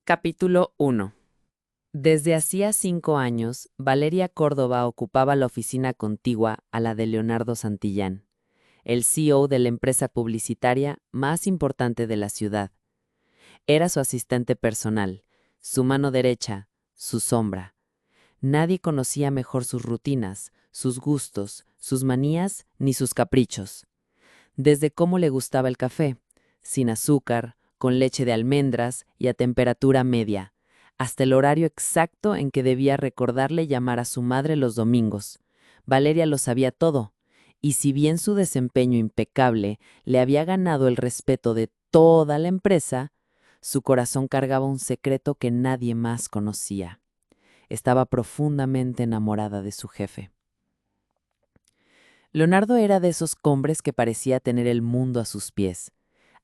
Capítulo 1. Desde hacía 5 años, Valeria Córdoba ocupaba la oficina contigua a la de Leonardo Santillán, el CEO de la empresa publicitaria más importante de la ciudad. Era su asistente personal, su mano derecha, su sombra. Nadie conocía mejor sus rutinas, sus gustos, sus manías ni sus caprichos. Desde cómo le gustaba el café, sin azúcar, con leche de almendras y a temperatura media, hasta el horario exacto en que debía recordarle llamar a su madre los domingos. Valeria lo sabía todo, y si bien su desempeño impecable le había ganado el respeto de toda la empresa, su corazón cargaba un secreto que nadie más conocía. Estaba profundamente enamorada de su jefe. Leonardo era de esos hombres que parecía tener el mundo a sus pies,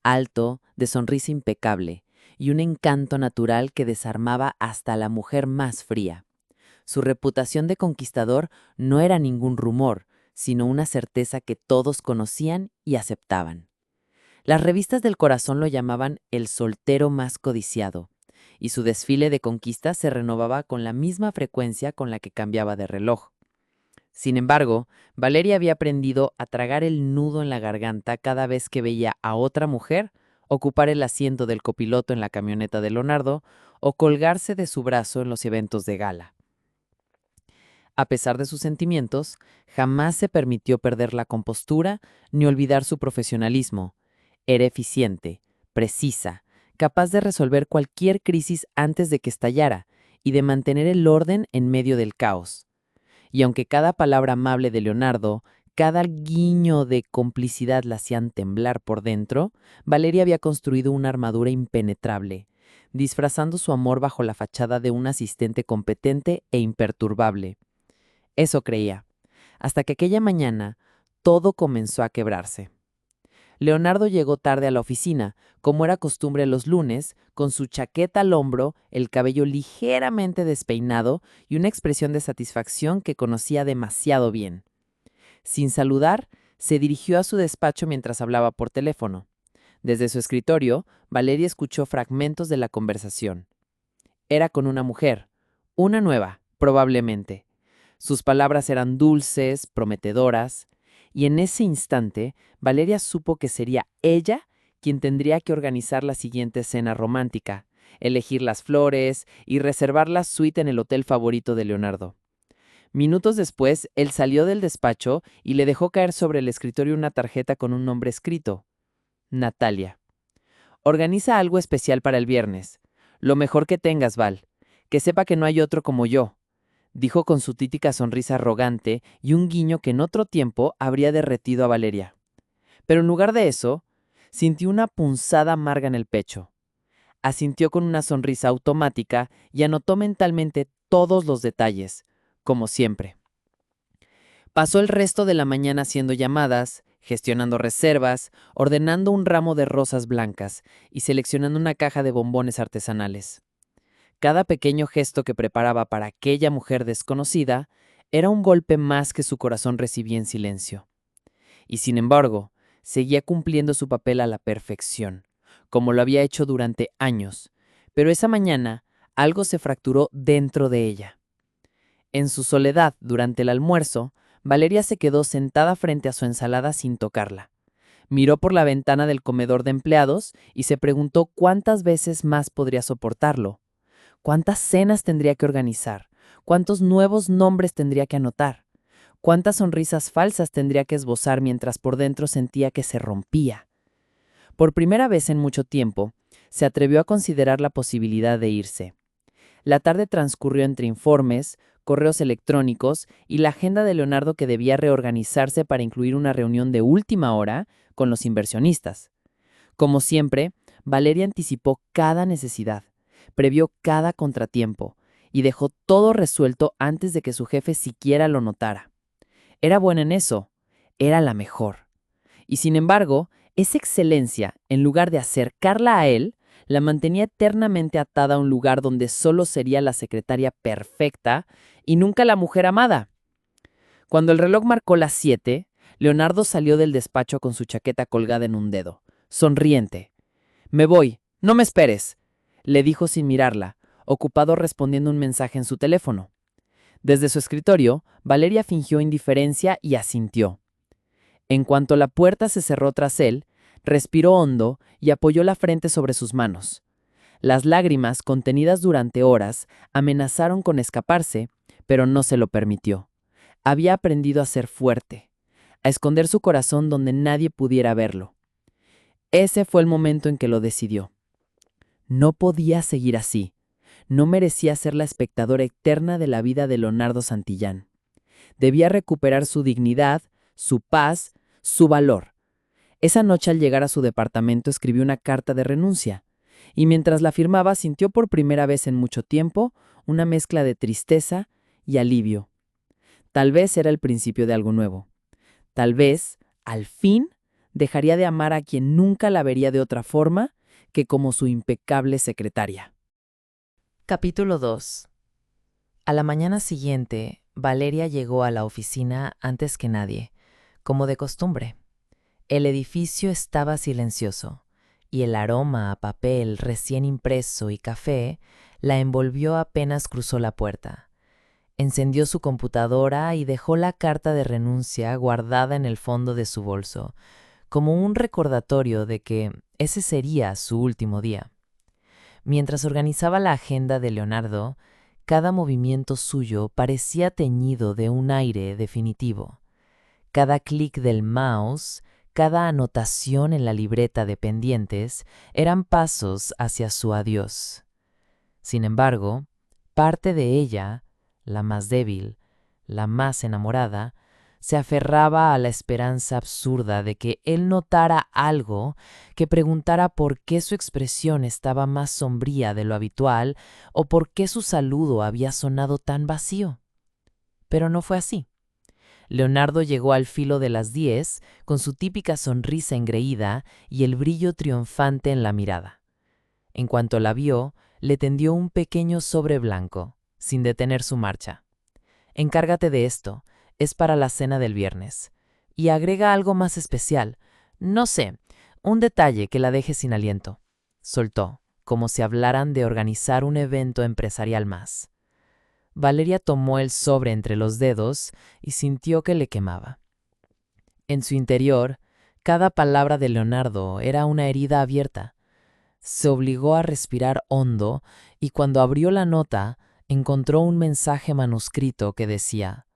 alto, de sonrisa impecable, y un encanto natural que desarmaba hasta a la mujer más fría. Su reputación de conquistador no era ningún rumor, sino una certeza que todos conocían y aceptaban. Las revistas del corazón lo llamaban el soltero más codiciado, y su desfile de conquistas se renovaba con la misma frecuencia con la que cambiaba de reloj. Sin embargo, Valeria había aprendido a tragar el nudo en la garganta cada vez que veía a otra mujer ocupar el asiento del copiloto en la camioneta de Leonardo o colgarse de su brazo en los eventos de gala. A pesar de sus sentimientos, jamás se permitió perder la compostura ni olvidar su profesionalismo. Era eficiente, precisa, capaz de resolver cualquier crisis antes de que estallara y de mantener el orden en medio del caos. Y aunque cada palabra amable de Leonardo, cada guiño de complicidad la hacían temblar por dentro, Valeria había construido una armadura impenetrable, disfrazando su amor bajo la fachada de un asistente competente e imperturbable. Eso creía, hasta que aquella mañana todo comenzó a quebrarse. Leonardo llegó tarde a la oficina, como era costumbre los lunes, con su chaqueta al hombro, el cabello ligeramente despeinado y una expresión de satisfacción que conocía demasiado bien. Sin saludar, se dirigió a su despacho mientras hablaba por teléfono. Desde su escritorio, Valeria escuchó fragmentos de la conversación. Era con una mujer, una nueva, probablemente. Sus palabras eran dulces, prometedoras, y en ese instante Valeria supo que sería ella quien tendría que organizar la siguiente cena romántica, elegir las flores y reservar la suite en el hotel favorito de Leonardo. Minutos después, él salió del despacho y le dejó caer sobre el escritorio una tarjeta con un nombre escrito: Natalia. Organiza algo especial para el viernes. Lo mejor que tengas, Val. Que sepa que no hay otro como yo, dijo con su típica sonrisa arrogante y un guiño que en otro tiempo habría derretido a Valeria. Pero en lugar de eso, sintió una punzada amarga en el pecho. Asintió con una sonrisa automática y anotó mentalmente todos los detalles, como siempre. Pasó el resto de la mañana haciendo llamadas, gestionando reservas, ordenando un ramo de rosas blancas y seleccionando una caja de bombones artesanales. Cada pequeño gesto que preparaba para aquella mujer desconocida era un golpe más que su corazón recibía en silencio. Y sin embargo, seguía cumpliendo su papel a la perfección, como lo había hecho durante años. Pero esa mañana algo se fracturó dentro de ella. En su soledad durante el almuerzo, Valeria se quedó sentada frente a su ensalada sin tocarla. Miró por la ventana del comedor de empleados y se preguntó cuántas veces más podría soportarlo. ¿Cuántas cenas tendría que organizar? ¿Cuántos nuevos nombres tendría que anotar? ¿Cuántas sonrisas falsas tendría que esbozar mientras por dentro sentía que se rompía? Por primera vez en mucho tiempo, se atrevió a considerar la posibilidad de irse. La tarde transcurrió entre informes, correos electrónicos y la agenda de Leonardo que debía reorganizarse para incluir una reunión de última hora con los inversionistas. Como siempre, Valeria anticipó cada necesidad, previó cada contratiempo y dejó todo resuelto antes de que su jefe siquiera lo notara. Era buena en eso, era la mejor. Y sin embargo, esa excelencia, en lugar de acercarla a él, la mantenía eternamente atada a un lugar donde solo sería la secretaria perfecta y nunca la mujer amada. Cuando el reloj marcó las 7, Leonardo salió del despacho con su chaqueta colgada en un dedo, sonriente. «Me voy, no me esperes. le dijo sin mirarla, ocupado respondiendo un mensaje en su teléfono. Desde su escritorio, Valeria fingió indiferencia y asintió. En cuanto la puerta se cerró tras él, respiró hondo y apoyó la frente sobre sus manos. Las lágrimas, contenidas durante horas, amenazaron con escaparse, pero no se lo permitió. Había aprendido a ser fuerte, a esconder su corazón donde nadie pudiera verlo. Ese fue el momento en que lo decidió. No podía seguir así. No merecía ser la espectadora eterna de la vida de Leonardo Santillán. Debía recuperar su dignidad, su paz, su valor. Esa noche al llegar a su departamento escribió una carta de renuncia, y mientras la firmaba sintió por primera vez en mucho tiempo una mezcla de tristeza y alivio. Tal vez era el principio de algo nuevo. Tal vez, al fin, dejaría de amar a quien nunca la vería de otra forma que como su impecable secretaria. Capítulo 2. A la mañana siguiente, Valeria llegó a la oficina antes que nadie, como de costumbre. El edificio estaba silencioso, y el aroma a papel recién impreso y café la envolvió apenas cruzó la puerta. Encendió su computadora y dejó la carta de renuncia guardada en el fondo de su bolso, como un recordatorio de que ese sería su último día. Mientras organizaba la agenda de Leonardo, cada movimiento suyo parecía teñido de un aire definitivo. Cada clic del mouse, cada anotación en la libreta de pendientes eran pasos hacia su adiós. Sin embargo, parte de ella, la más débil, la más enamorada, se aferraba a la esperanza absurda de que él notara algo, que preguntara por qué su expresión estaba más sombría de lo habitual o por qué su saludo había sonado tan vacío. Pero no fue así. Leonardo llegó al filo de las 10 con su típica sonrisa engreída y el brillo triunfante en la mirada. En cuanto la vio, le tendió un pequeño sobre blanco, sin detener su marcha. «Encárgate de esto, es para la cena del viernes. Y agrega algo más especial. No sé, un detalle que la deje sin aliento», soltó, como si hablaran de organizar un evento empresarial más. Valeria tomó el sobre entre los dedos y sintió que le quemaba. En su interior, cada palabra de Leonardo era una herida abierta. Se obligó a respirar hondo y cuando abrió la nota, encontró un mensaje manuscrito que decía: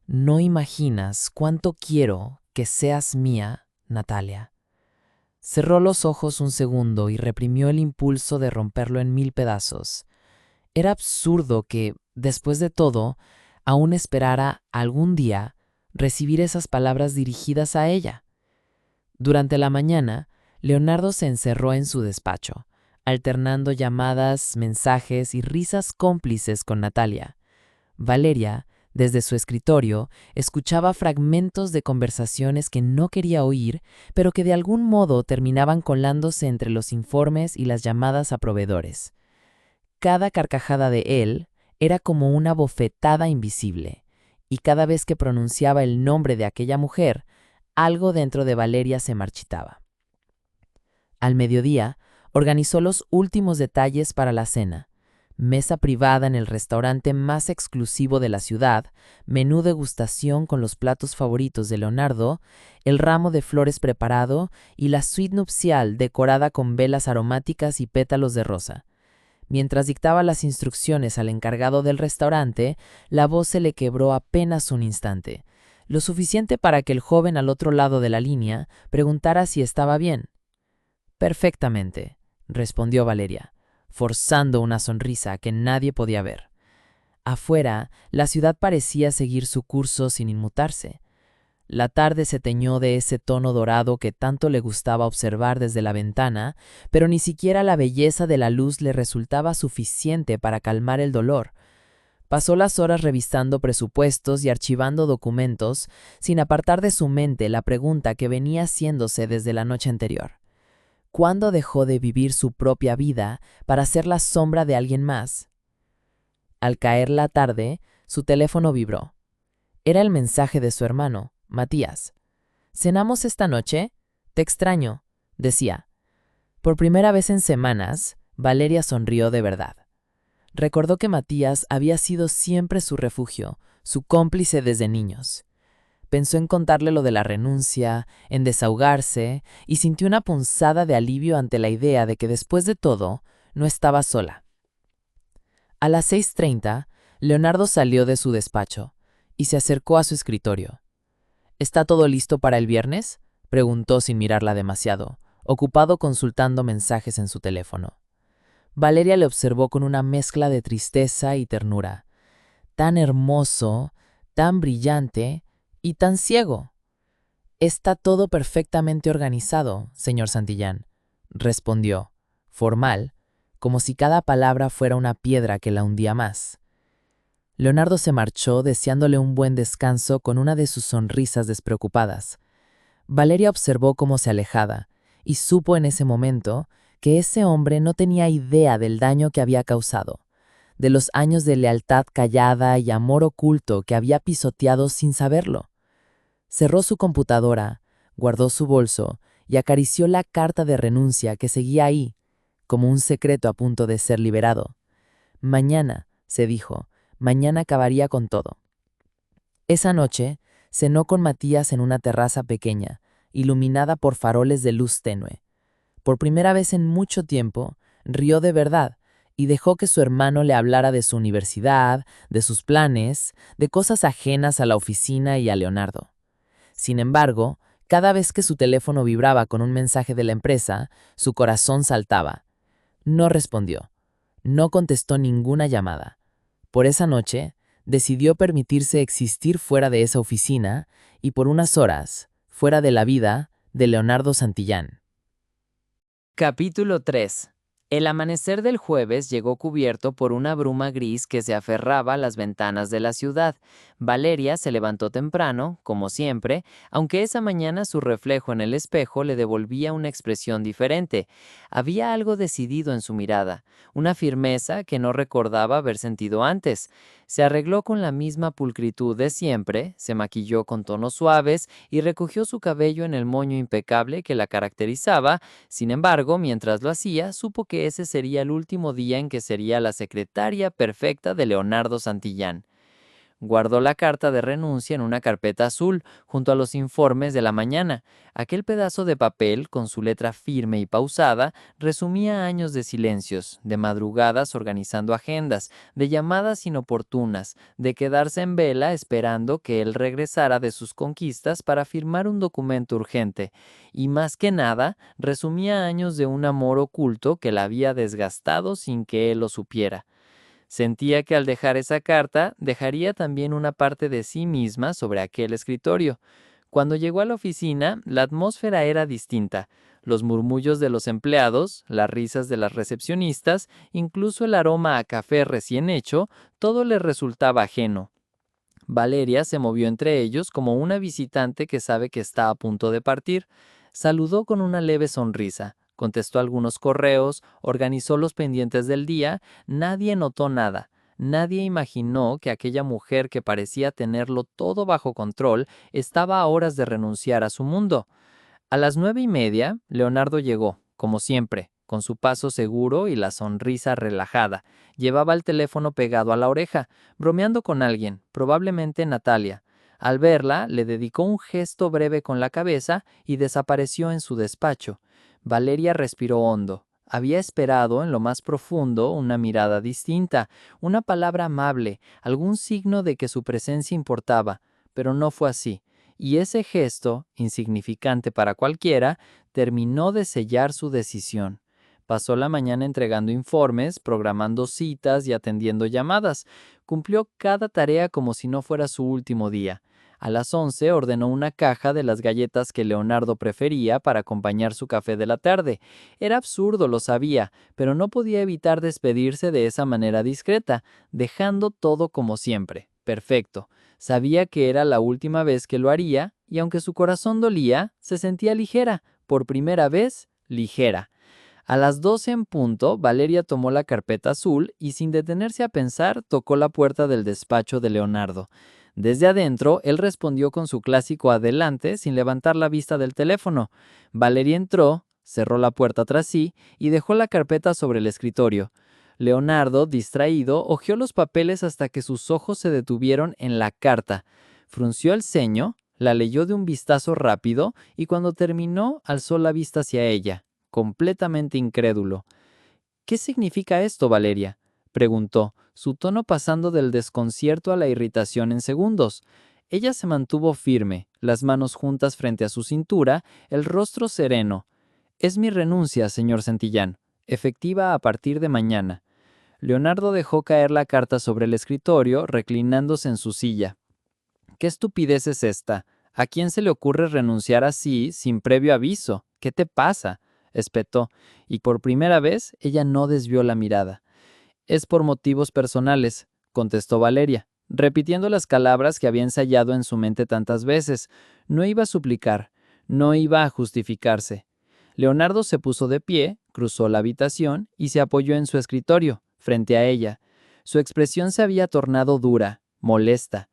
«No imaginas cuánto quiero que seas mía, Natalia». Cerró los ojos un segundo y reprimió el impulso de romperlo en 1000 pedazos. Era absurdo que, después de todo, aún esperara algún día recibir esas palabras dirigidas a ella. Durante la mañana, Leonardo se encerró en su despacho, alternando llamadas, mensajes y risas cómplices con Natalia. Valeria, desde su escritorio, escuchaba fragmentos de conversaciones que no quería oír, pero que de algún modo terminaban colándose entre los informes y las llamadas a proveedores. Cada carcajada de él era como una bofetada invisible, y cada vez que pronunciaba el nombre de aquella mujer, algo dentro de Valeria se marchitaba. Al mediodía, organizó los últimos detalles para la cena. Mesa privada en el restaurante más exclusivo de la ciudad, menú degustación con los platos favoritos de Leonardo, el ramo de flores preparado y la suite nupcial decorada con velas aromáticas y pétalos de rosa. Mientras dictaba las instrucciones al encargado del restaurante, la voz se le quebró apenas un instante, lo suficiente para que el joven al otro lado de la línea preguntara si estaba bien. «Perfectamente», respondió Valeria, forzando una sonrisa que nadie podía ver. Afuera, la ciudad parecía seguir su curso sin inmutarse. La tarde se teñó de ese tono dorado que tanto le gustaba observar desde la ventana, pero ni siquiera la belleza de la luz le resultaba suficiente para calmar el dolor. Pasó las horas revisando presupuestos y archivando documentos, sin apartar de su mente la pregunta que venía haciéndose desde la noche anterior. ¿Cuándo dejó de vivir su propia vida para ser la sombra de alguien más? Al caer la tarde, su teléfono vibró. Era el mensaje de su hermano, Matías. «¿Cenamos esta noche? Te extraño», decía. Por primera vez en semanas, Valeria sonrió de verdad. Recordó que Matías había sido siempre su refugio, su cómplice desde niños. Pensó en contarle lo de la renuncia, en desahogarse, y sintió una punzada de alivio ante la idea de que después de todo, no estaba sola. A las 6:30, Leonardo salió de su despacho y se acercó a su escritorio. ¿Está todo listo para el viernes?, preguntó sin mirarla demasiado, ocupado consultando mensajes en su teléfono. Valeria le observó con una mezcla de tristeza y ternura. Tan hermoso, tan brillante y tan ciego. Está todo perfectamente organizado, señor Santillán, respondió, formal, como si cada palabra fuera una piedra que la hundía más. Leonardo se marchó deseándole un buen descanso con una de sus sonrisas despreocupadas. Valeria observó cómo se alejaba y supo en ese momento que ese hombre no tenía idea del daño que había causado, de los años de lealtad callada y amor oculto que había pisoteado sin saberlo. Cerró su computadora, guardó su bolso y acarició la carta de renuncia que seguía ahí, como un secreto a punto de ser liberado. Mañana, se dijo, mañana acabaría con todo. Esa noche, cenó con Matías en una terraza pequeña, iluminada por faroles de luz tenue. Por primera vez en mucho tiempo, rió de verdad y dejó que su hermano le hablara de su universidad, de sus planes, de cosas ajenas a la oficina y a Leonardo. Sin embargo, cada vez que su teléfono vibraba con un mensaje de la empresa, su corazón saltaba. No respondió. No contestó ninguna llamada. Por esa noche, decidió permitirse existir fuera de esa oficina y por unas horas, fuera de la vida de Leonardo Santillán. Capítulo 3. El amanecer del jueves llegó cubierto por una bruma gris que se aferraba a las ventanas de la ciudad. Valeria se levantó temprano, como siempre, aunque esa mañana su reflejo en el espejo le devolvía una expresión diferente. Había algo decidido en su mirada, una firmeza que no recordaba haber sentido antes. Se arregló con la misma pulcritud de siempre, se maquilló con tonos suaves y recogió su cabello en el moño impecable que la caracterizaba. Sin embargo, mientras lo hacía, supo que ese sería el último día en que sería la secretaria perfecta de Leonardo Santillán. Guardó la carta de renuncia en una carpeta azul, junto a los informes de la mañana. Aquel pedazo de papel, con su letra firme y pausada, resumía años de silencios, de madrugadas organizando agendas, de llamadas inoportunas, de quedarse en vela esperando que él regresara de sus conquistas para firmar un documento urgente. Y más que nada, resumía años de un amor oculto que la había desgastado sin que él lo supiera. Sentía que al dejar esa carta, dejaría también una parte de sí misma sobre aquel escritorio. Cuando llegó a la oficina, la atmósfera era distinta. Los murmullos de los empleados, las risas de las recepcionistas, incluso el aroma a café recién hecho, todo le resultaba ajeno. Valeria se movió entre ellos como una visitante que sabe que está a punto de partir. Saludó con una leve sonrisa, contestó algunos correos, organizó los pendientes del día. Nadie notó nada. Nadie imaginó que aquella mujer que parecía tenerlo todo bajo control estaba a horas de renunciar a su mundo. A las 9:30, Leonardo llegó, como siempre, con su paso seguro y la sonrisa relajada. Llevaba el teléfono pegado a la oreja, bromeando con alguien, probablemente Natalia. Al verla, le dedicó un gesto breve con la cabeza y desapareció en su despacho. Valeria respiró hondo. Había esperado en lo más profundo una mirada distinta, una palabra amable, algún signo de que su presencia importaba, pero no fue así. Y ese gesto, insignificante para cualquiera, terminó de sellar su decisión. Pasó la mañana entregando informes, programando citas y atendiendo llamadas. Cumplió cada tarea como si no fuera su último día. A las 11 ordenó una caja de las galletas que Leonardo prefería para acompañar su café de la tarde. Era absurdo, lo sabía, pero no podía evitar despedirse de esa manera discreta, dejando todo como siempre, perfecto. Sabía que era la última vez que lo haría, y aunque su corazón dolía, se sentía ligera, por primera vez, ligera. A las 12 en punto, Valeria tomó la carpeta azul y sin detenerse a pensar, tocó la puerta del despacho de Leonardo. Desde adentro, él respondió con su clásico adelante sin levantar la vista del teléfono. Valeria entró, cerró la puerta tras sí y dejó la carpeta sobre el escritorio. Leonardo, distraído, hojeó los papeles hasta que sus ojos se detuvieron en la carta. Frunció el ceño, la leyó de un vistazo rápido y cuando terminó alzó la vista hacia ella, completamente incrédulo. «¿Qué significa esto, Valeria?», preguntó, su tono pasando del desconcierto a la irritación en segundos. Ella se mantuvo firme, las manos juntas frente a su cintura, el rostro sereno. «Es mi renuncia, señor Santillán, efectiva a partir de mañana». Leonardo dejó caer la carta sobre el escritorio, reclinándose en su silla. «¿Qué estupidez es esta? ¿A quién se le ocurre renunciar así, sin previo aviso? ¿Qué te pasa?», espetó, y por primera vez ella no desvió la mirada. «Es por motivos personales», contestó Valeria, repitiendo las palabras que había ensayado en su mente tantas veces. No iba a suplicar, no iba a justificarse. Leonardo se puso de pie, cruzó la habitación y se apoyó en su escritorio, frente a ella. Su expresión se había tornado dura, molesta.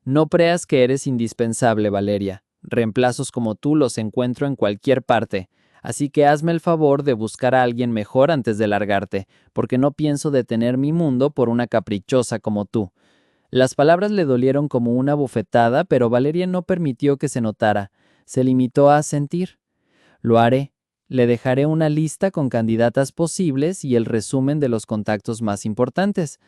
«No creas que eres indispensable, Valeria. Reemplazos como tú los encuentro en cualquier parte. Así que hazme el favor de buscar a alguien mejor antes de largarte, porque no pienso detener mi mundo por una caprichosa como tú». Las palabras le dolieron como una bofetada, pero Valeria no permitió que se notara. Se limitó a asentir. «Lo haré. Le dejaré una lista con candidatas posibles y el resumen de los contactos más importantes».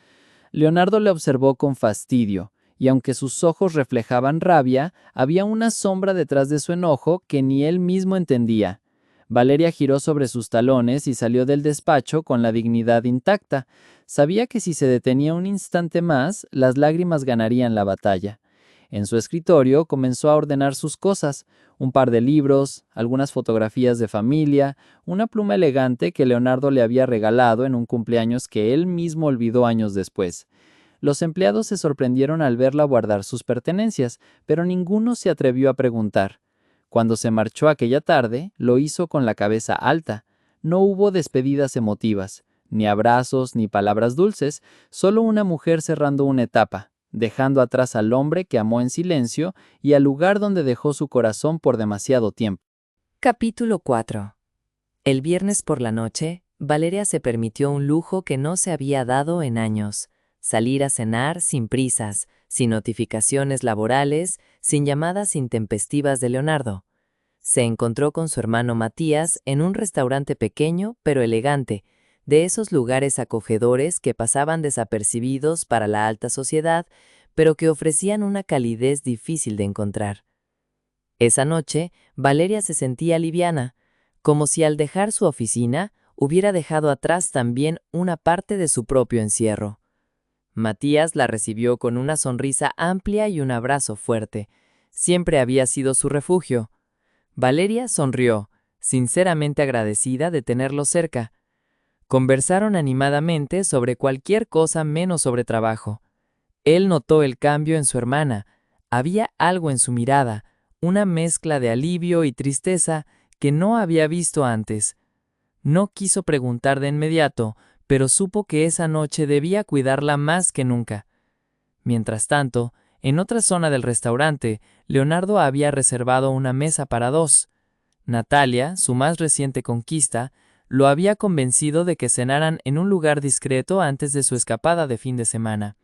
Leonardo le observó con fastidio, y aunque sus ojos reflejaban rabia, había una sombra detrás de su enojo que ni él mismo entendía. Valeria giró sobre sus talones y salió del despacho con la dignidad intacta. Sabía que si se detenía un instante más, las lágrimas ganarían la batalla. En su escritorio comenzó a ordenar sus cosas, un par de libros, algunas fotografías de familia, una pluma elegante que Leonardo le había regalado en un cumpleaños que él mismo olvidó años después. Los empleados se sorprendieron al verla guardar sus pertenencias, pero ninguno se atrevió a preguntar. Cuando se marchó aquella tarde, lo hizo con la cabeza alta. No hubo despedidas emotivas, ni abrazos, ni palabras dulces, solo una mujer cerrando una etapa, dejando atrás al hombre que amó en silencio y al lugar donde dejó su corazón por demasiado tiempo. Capítulo 4. El viernes por la noche, Valeria se permitió un lujo que no se había dado en años: salir a cenar sin prisas, sin notificaciones laborales, sin llamadas intempestivas de Leonardo. Se encontró con su hermano Matías en un restaurante pequeño pero elegante, de esos lugares acogedores que pasaban desapercibidos para la alta sociedad, pero que ofrecían una calidez difícil de encontrar. Esa noche, Valeria se sentía liviana, como si al dejar su oficina hubiera dejado atrás también una parte de su propio encierro. Matías la recibió con una sonrisa amplia y un abrazo fuerte. Siempre había sido su refugio. Valeria sonrió, sinceramente agradecida de tenerlo cerca. Conversaron animadamente sobre cualquier cosa menos sobre trabajo. Él notó el cambio en su hermana. Había algo en su mirada, una mezcla de alivio y tristeza que no había visto antes. No quiso preguntar de inmediato, pero supo que esa noche debía cuidarla más que nunca. Mientras tanto, en otra zona del restaurante, Leonardo había reservado una mesa para dos. Natalia, su más reciente conquista, lo había convencido de que cenaran en un lugar discreto antes de su escapada de fin de semana.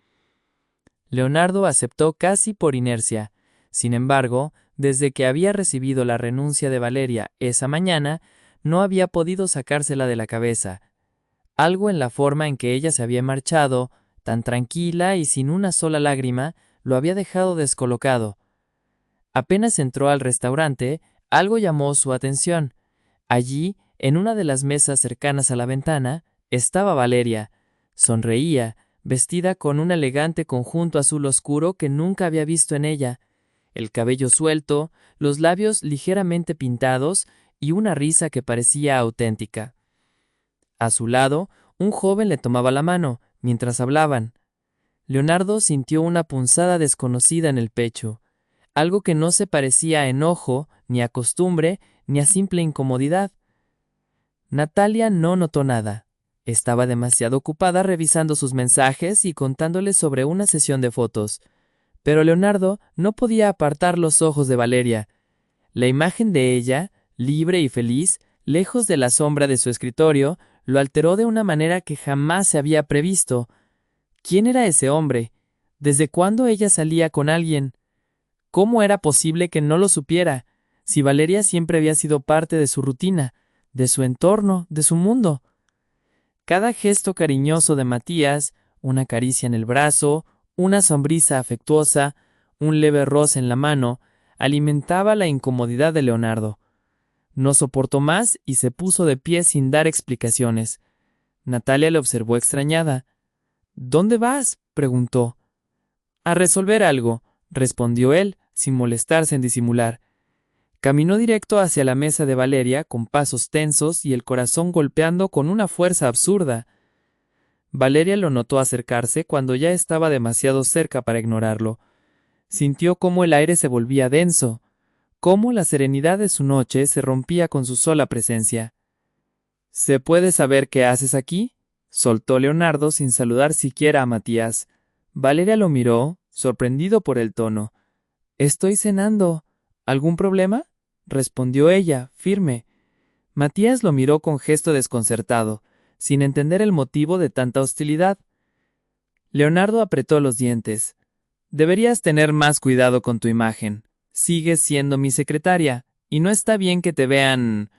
Leonardo aceptó casi por inercia. Sin embargo, desde que había recibido la renuncia de Valeria esa mañana, no había podido sacársela de la cabeza. Algo en la forma en que ella se había marchado, tan tranquila y sin una sola lágrima, lo había dejado descolocado. Apenas entró al restaurante, algo llamó su atención. Allí, en una de las mesas cercanas a la ventana, estaba Valeria. Sonreía, vestida con un elegante conjunto azul oscuro que nunca había visto en ella. El cabello suelto, los labios ligeramente pintados y una risa que parecía auténtica. A su lado, un joven le tomaba la mano mientras hablaban. Leonardo sintió una punzada desconocida en el pecho, algo que no se parecía a enojo, ni a costumbre, ni a simple incomodidad. Natalia no notó nada. Estaba demasiado ocupada revisando sus mensajes y contándole sobre una sesión de fotos. Pero Leonardo no podía apartar los ojos de Valeria. La imagen de ella, libre y feliz, lejos de la sombra de su escritorio, lo alteró de una manera que jamás se había previsto. ¿Quién era ese hombre? ¿Desde cuándo ella salía con alguien? ¿Cómo era posible que no lo supiera, si Valeria siempre había sido parte de su rutina, de su entorno, de su mundo? Cada gesto cariñoso de Matías, una caricia en el brazo, una sonrisa afectuosa, un leve roce en la mano, alimentaba la incomodidad de Leonardo. No soportó más y se puso de pie sin dar explicaciones. Natalia le observó extrañada. ¿Dónde vas?, preguntó. A resolver algo, respondió él, sin molestarse en disimular. Caminó directo hacia la mesa de Valeria con pasos tensos y el corazón golpeando con una fuerza absurda. Valeria lo notó acercarse cuando ya estaba demasiado cerca para ignorarlo. Sintió cómo el aire se volvía denso, cómo la serenidad de su noche se rompía con su sola presencia. ¿Se puede saber qué haces aquí?, soltó Leonardo sin saludar siquiera a Matías. Valeria lo miró, sorprendido por el tono. «Estoy cenando. ¿Algún problema?», respondió ella, firme. Matías lo miró con gesto desconcertado, sin entender el motivo de tanta hostilidad. Leonardo apretó los dientes. «Deberías tener más cuidado con tu imagen. Sigues siendo mi secretaria, y no está bien que te vean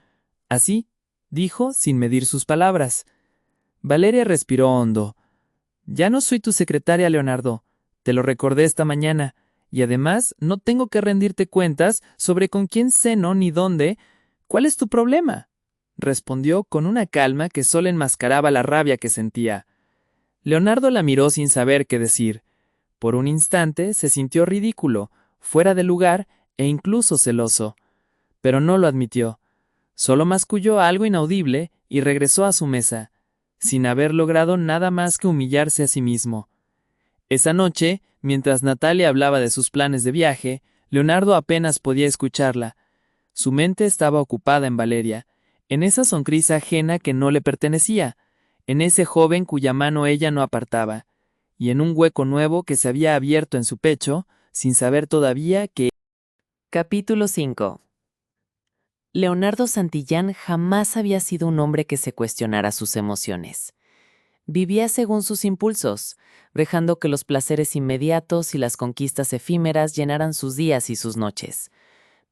así», dijo sin medir sus palabras. Valeria respiró hondo. «Ya no soy tu secretaria, Leonardo. Te lo recordé esta mañana. Y además, no tengo que rendirte cuentas sobre con quién ceno ni dónde. ¿Cuál es tu problema?», respondió con una calma que solo enmascaraba la rabia que sentía. Leonardo la miró sin saber qué decir. Por un instante se sintió ridículo, fuera de lugar e incluso celoso. Pero no lo admitió. Solo masculló algo inaudible y regresó a su mesa, sin haber logrado nada más que humillarse a sí mismo. Esa noche, mientras Natalia hablaba de sus planes de viaje, Leonardo apenas podía escucharla. Su mente estaba ocupada en Valeria, en esa sonrisa ajena que no le pertenecía, en ese joven cuya mano ella no apartaba, y en un hueco nuevo que se había abierto en su pecho, sin saber todavía que... Capítulo 5. Leonardo Santillán jamás había sido un hombre que se cuestionara sus emociones. Vivía según sus impulsos, dejando que los placeres inmediatos y las conquistas efímeras llenaran sus días y sus noches.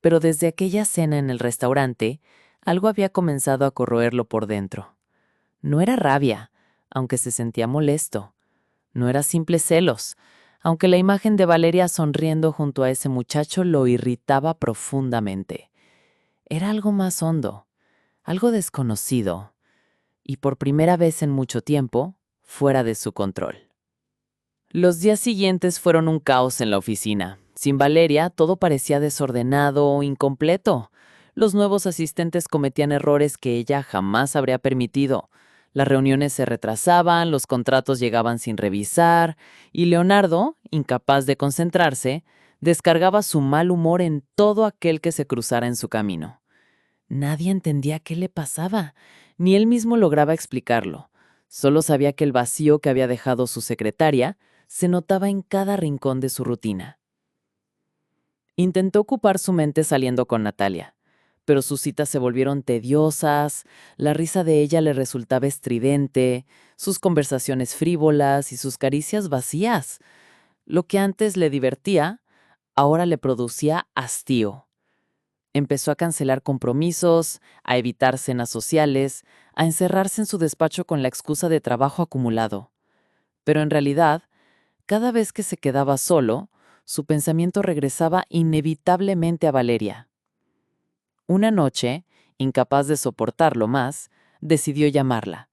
Pero desde aquella cena en el restaurante, algo había comenzado a corroerlo por dentro. No era rabia, aunque se sentía molesto. No era simples celos, aunque la imagen de Valeria sonriendo junto a ese muchacho lo irritaba profundamente. Era algo más hondo, algo desconocido, y por primera vez en mucho tiempo, fuera de su control. Los días siguientes fueron un caos en la oficina. Sin Valeria, todo parecía desordenado o incompleto. Los nuevos asistentes cometían errores que ella jamás habría permitido. Las reuniones se retrasaban, los contratos llegaban sin revisar, y Leonardo, incapaz de concentrarse, descargaba su mal humor en todo aquel que se cruzara en su camino. Nadie entendía qué le pasaba, ni él mismo lograba explicarlo. Solo sabía que el vacío que había dejado su secretaria se notaba en cada rincón de su rutina. Intentó ocupar su mente saliendo con Natalia, pero sus citas se volvieron tediosas, la risa de ella le resultaba estridente, sus conversaciones frívolas y sus caricias vacías. Lo que antes le divertía, ahora le producía hastío. Empezó a cancelar compromisos, a evitar cenas sociales, a encerrarse en su despacho con la excusa de trabajo acumulado. Pero en realidad, cada vez que se quedaba solo, su pensamiento regresaba inevitablemente a Valeria. Una noche, incapaz de soportarlo más, decidió llamarla.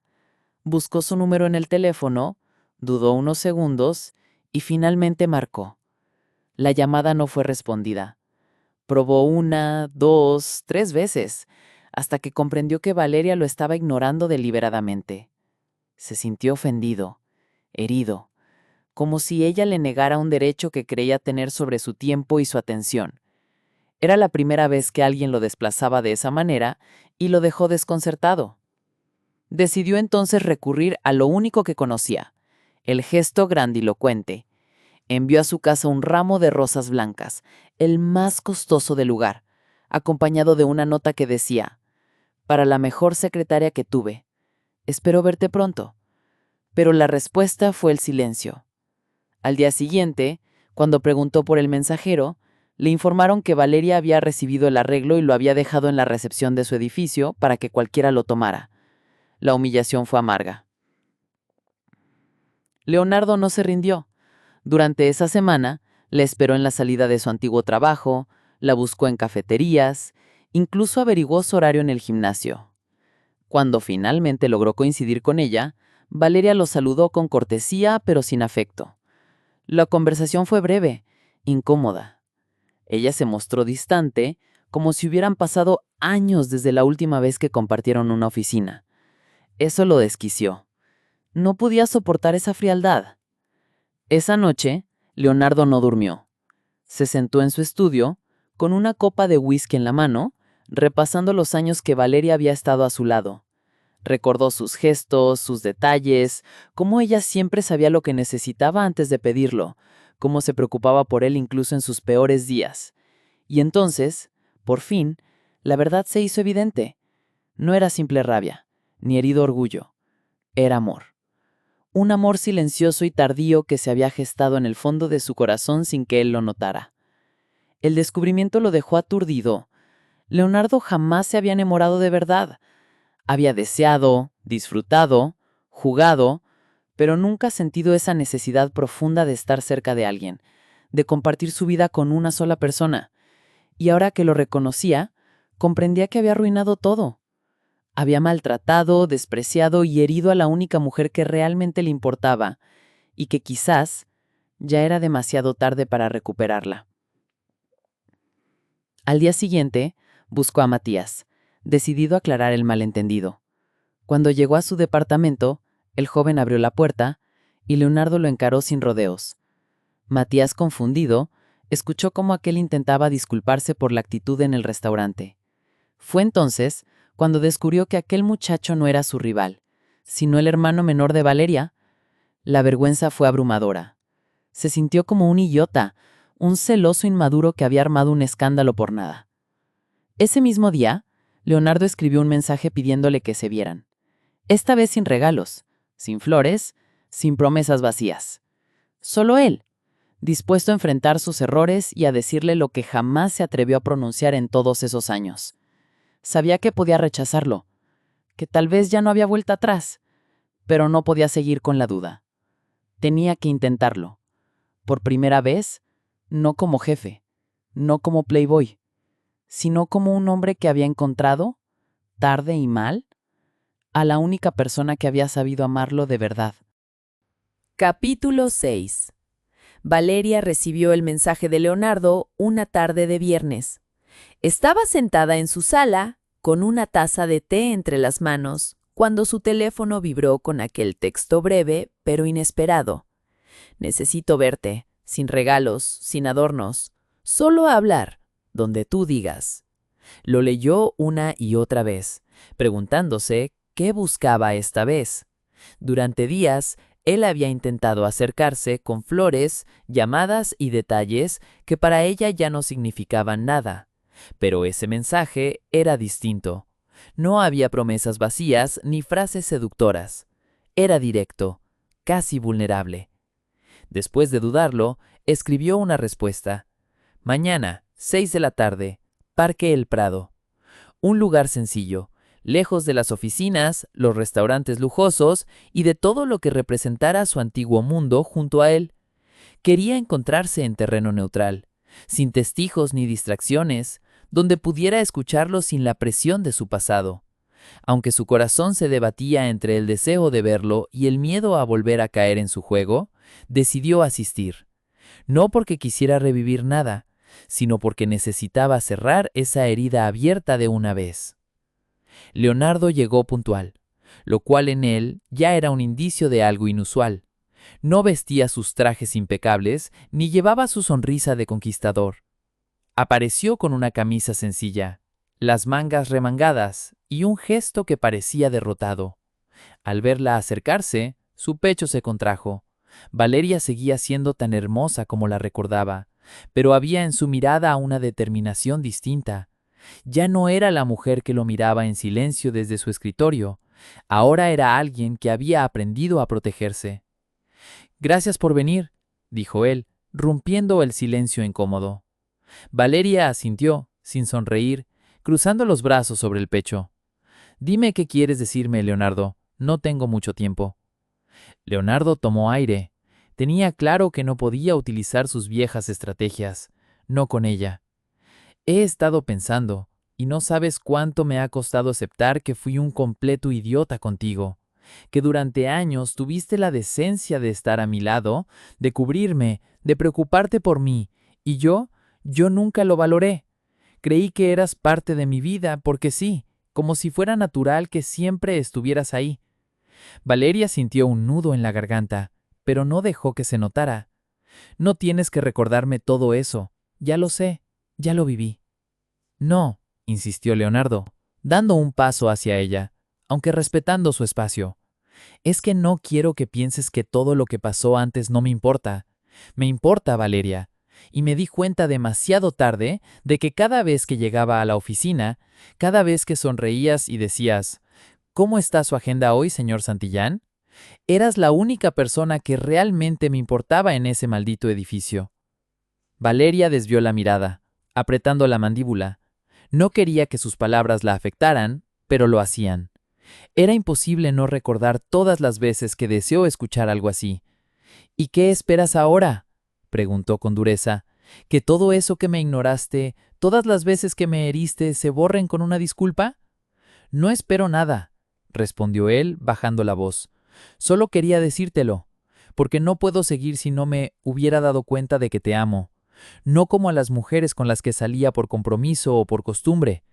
Buscó su número en el teléfono, dudó unos segundos y finalmente marcó. La llamada no fue respondida. Probó 1, 2, 3 veces, hasta que comprendió que Valeria lo estaba ignorando deliberadamente. Se sintió ofendido, herido, como si ella le negara un derecho que creía tener sobre su tiempo y su atención. Era la primera vez que alguien lo desplazaba de esa manera y lo dejó desconcertado. Decidió entonces recurrir a lo único que conocía, el gesto grandilocuente. Envió a su casa un ramo de rosas blancas, el más costoso del lugar, acompañado de una nota que decía: para la mejor secretaria que tuve. Espero verte pronto. Pero la respuesta fue el silencio. Al día siguiente, cuando preguntó por el mensajero, le informaron que Valeria había recibido el arreglo y lo había dejado en la recepción de su edificio para que cualquiera lo tomara. La humillación fue amarga. Leonardo no se rindió. Durante esa semana, la esperó en la salida de su antiguo trabajo, la buscó en cafeterías, incluso averiguó su horario en el gimnasio. Cuando finalmente logró coincidir con ella, Valeria lo saludó con cortesía pero sin afecto. La conversación fue breve, incómoda. Ella se mostró distante, como si hubieran pasado años desde la última vez que compartieron una oficina. Eso lo desquició. No podía soportar esa frialdad. Esa noche, Leonardo no durmió. Se sentó en su estudio, con una copa de whisky en la mano, repasando los años que Valeria había estado a su lado. Recordó sus gestos, sus detalles, cómo ella siempre sabía lo que necesitaba antes de pedirlo, cómo se preocupaba por él incluso en sus peores días. Y entonces, por fin, la verdad se hizo evidente. No era simple rabia, ni herido orgullo. Era amor. Un amor silencioso y tardío que se había gestado en el fondo de su corazón sin que él lo notara. El descubrimiento lo dejó aturdido. Leonardo jamás se había enamorado de verdad. Había deseado, disfrutado, jugado, pero nunca sentido esa necesidad profunda de estar cerca de alguien, de compartir su vida con una sola persona. Y ahora que lo reconocía, comprendía que había arruinado todo. Había maltratado, despreciado y herido a la única mujer que realmente le importaba, y que quizás ya era demasiado tarde para recuperarla. Al día siguiente, buscó a Matías, decidido a aclarar el malentendido. Cuando llegó a su departamento, el joven abrió la puerta y Leonardo lo encaró sin rodeos. Matías, confundido, escuchó cómo aquel intentaba disculparse por la actitud en el restaurante. Fue entonces cuando descubrió que aquel muchacho no era su rival, sino el hermano menor de Valeria. La vergüenza fue abrumadora. Se sintió como un idiota, un celoso inmaduro que había armado un escándalo por nada. Ese mismo día, Leonardo escribió un mensaje pidiéndole que se vieran. Esta vez sin regalos, sin flores, sin promesas vacías. Solo él, dispuesto a enfrentar sus errores y a decirle lo que jamás se atrevió a pronunciar en todos esos años. Sabía que podía rechazarlo, que tal vez ya no había vuelta atrás, pero no podía seguir con la duda. Tenía que intentarlo. Por primera vez, no como jefe, no como playboy, sino como un hombre que había encontrado, tarde y mal, a la única persona que había sabido amarlo de verdad. Capítulo 6. Valeria recibió el mensaje de Leonardo una tarde de viernes. Estaba sentada en su sala, con una taza de té entre las manos, cuando su teléfono vibró con aquel texto breve, pero inesperado. Necesito verte, sin regalos, sin adornos, solo hablar, donde tú digas. Lo leyó una y otra vez, preguntándose qué buscaba esta vez. Durante días, él había intentado acercarse con flores, llamadas y detalles que para ella ya no significaban nada. Pero ese mensaje era distinto. No había promesas vacías ni frases seductoras. Era directo, casi vulnerable. Después de dudarlo, escribió una respuesta. Mañana, 6 de la tarde, Parque El Prado. Un lugar sencillo, lejos de las oficinas, los restaurantes lujosos y de todo lo que representara su antiguo mundo junto a él. Quería encontrarse en terreno neutral, sin testigos ni distracciones, donde pudiera escucharlo sin la presión de su pasado. Aunque su corazón se debatía entre el deseo de verlo y el miedo a volver a caer en su juego, decidió asistir. No porque quisiera revivir nada, sino porque necesitaba cerrar esa herida abierta de una vez. Leonardo llegó puntual, lo cual en él ya era un indicio de algo inusual. No vestía sus trajes impecables ni llevaba su sonrisa de conquistador. Apareció con una camisa sencilla, las mangas remangadas y un gesto que parecía derrotado. Al verla acercarse, su pecho se contrajo. Valeria seguía siendo tan hermosa como la recordaba, pero había en su mirada una determinación distinta. Ya no era la mujer que lo miraba en silencio desde su escritorio. Ahora era alguien que había aprendido a protegerse. Gracias por venir, dijo él, rompiendo el silencio incómodo. Valeria asintió, sin sonreír, cruzando los brazos sobre el pecho. Dime qué quieres decirme, Leonardo. No tengo mucho tiempo. Leonardo tomó aire. Tenía claro que no podía utilizar sus viejas estrategias. No con ella. He estado pensando, y no sabes cuánto me ha costado aceptar que fui un completo idiota contigo, que durante años tuviste la decencia de estar a mi lado, de cubrirme, de preocuparte por mí, y yo nunca lo valoré. Creí que eras parte de mi vida porque sí, como si fuera natural que siempre estuvieras ahí. Valeria sintió un nudo en la garganta, pero no dejó que se notara. No tienes que recordarme todo eso. Ya lo sé, ya lo viví. No, insistió Leonardo, dando un paso hacia ella, aunque respetando su espacio. Es que no quiero que pienses que todo lo que pasó antes no me importa. Me importa, Valeria. Y me di cuenta demasiado tarde de que cada vez que llegaba a la oficina, cada vez que sonreías y decías, ¿cómo está su agenda hoy, señor Santillán? Eras la única persona que realmente me importaba en ese maldito edificio. Valeria desvió la mirada, apretando la mandíbula. No quería que sus palabras la afectaran, pero lo hacían. Era imposible no recordar todas las veces que deseó escuchar algo así. ¿Y qué esperas ahora?, preguntó con dureza. ¿Que todo eso que me ignoraste, todas las veces que me heriste, se borren con una disculpa? No espero nada, respondió él, bajando la voz. Solo quería decírtelo, porque no puedo seguir si no me hubiera dado cuenta de que te amo. No como a las mujeres con las que salía por compromiso o por costumbre.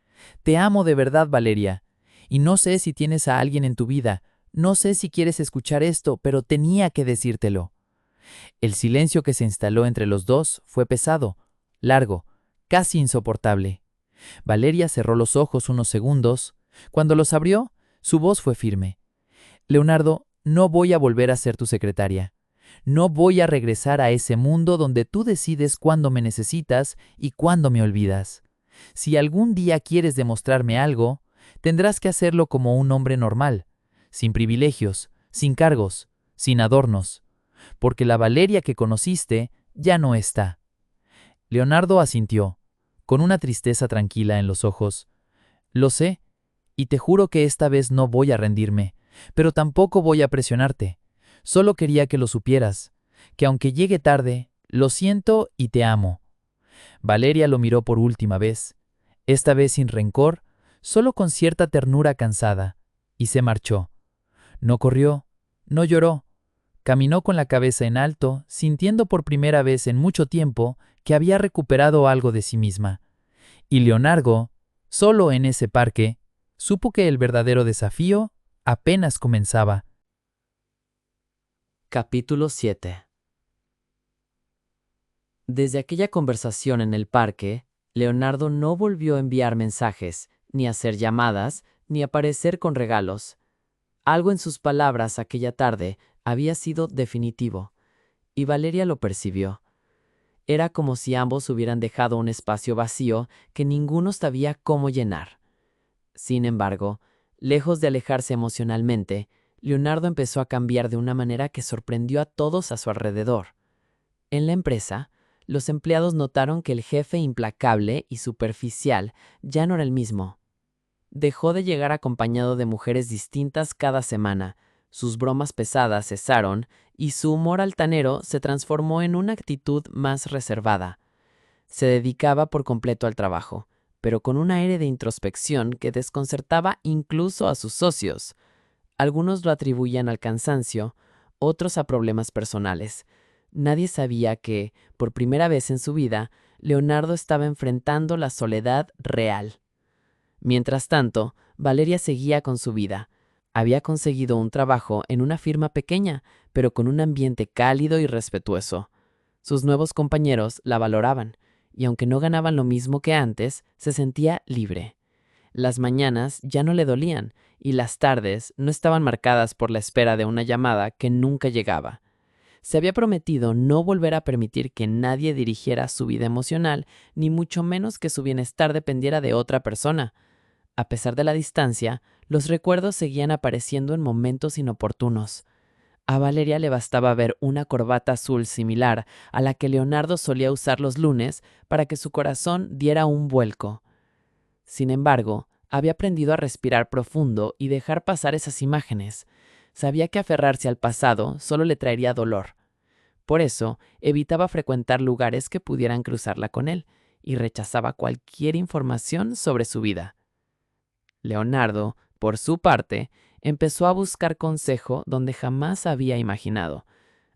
Te amo de verdad, Valeria. Y no sé si tienes a alguien en tu vida, no sé si quieres escuchar esto, pero tenía que decírtelo. El silencio que se instaló entre los dos fue pesado, largo, casi insoportable. Valeria cerró los ojos unos segundos. Cuando los abrió, su voz fue firme. Leonardo, no voy a volver a ser tu secretaria. No voy a regresar a ese mundo donde tú decides cuándo me necesitas y cuándo me olvidas. Si algún día quieres demostrarme algo, tendrás que hacerlo como un hombre normal, sin privilegios, sin cargos, sin adornos, porque la Valeria que conociste ya no está. Leonardo asintió, con una tristeza tranquila en los ojos. Lo sé, y te juro que esta vez no voy a rendirme, pero tampoco voy a presionarte. Solo quería que lo supieras, que aunque llegue tarde, lo siento y te amo. Valeria lo miró por última vez, esta vez sin rencor, solo con cierta ternura cansada, y se marchó. No corrió, no lloró. Caminó con la cabeza en alto, sintiendo por primera vez en mucho tiempo que había recuperado algo de sí misma. Y Leonardo, solo en ese parque, supo que el verdadero desafío apenas comenzaba. Capítulo 7. Desde aquella conversación en el parque, Leonardo no volvió a enviar mensajes, ni a hacer llamadas, ni a aparecer con regalos. Algo en sus palabras aquella tarde había sido definitivo, y Valeria lo percibió. Era como si ambos hubieran dejado un espacio vacío que ninguno sabía cómo llenar. Sin embargo, lejos de alejarse emocionalmente, Leonardo empezó a cambiar de una manera que sorprendió a todos a su alrededor. En la empresa, los empleados notaron que el jefe implacable y superficial ya no era el mismo. Dejó de llegar acompañado de mujeres distintas cada semana, sus bromas pesadas cesaron y su humor altanero se transformó en una actitud más reservada. Se dedicaba por completo al trabajo, pero con un aire de introspección que desconcertaba incluso a sus socios. Algunos lo atribuían al cansancio, otros a problemas personales. Nadie sabía que, por primera vez en su vida, Leonardo estaba enfrentando la soledad real. Mientras tanto, Valeria seguía con su vida. Había conseguido un trabajo en una firma pequeña, pero con un ambiente cálido y respetuoso. Sus nuevos compañeros la valoraban, y aunque no ganaban lo mismo que antes, se sentía libre. Las mañanas ya no le dolían, y las tardes no estaban marcadas por la espera de una llamada que nunca llegaba. Se había prometido no volver a permitir que nadie dirigiera su vida emocional, ni mucho menos que su bienestar dependiera de otra persona. A pesar de la distancia, los recuerdos seguían apareciendo en momentos inoportunos. A Valeria le bastaba ver una corbata azul similar a la que Leonardo solía usar los lunes para que su corazón diera un vuelco. Sin embargo, había aprendido a respirar profundo y dejar pasar esas imágenes. Sabía que aferrarse al pasado solo le traería dolor. Por eso, evitaba frecuentar lugares que pudieran cruzarla con él y rechazaba cualquier información sobre su vida. Leonardo, por su parte, empezó a buscar consejo donde jamás había imaginado.